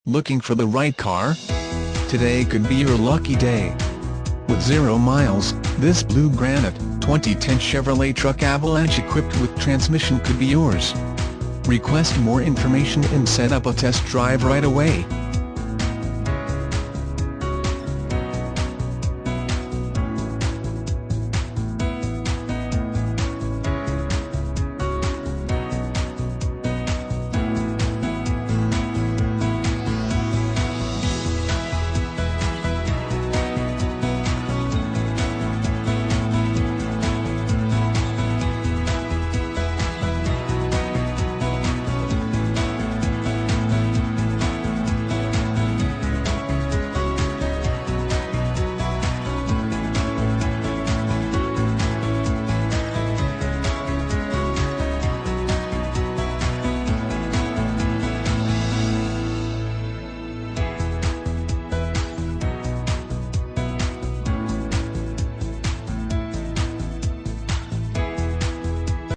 Looking for the right car? Today could be your lucky day. With 0 miles, this blue granite, 2010 Chevrolet truck Avalanche equipped with transmission could be yours. Request more information and set up a test drive right away.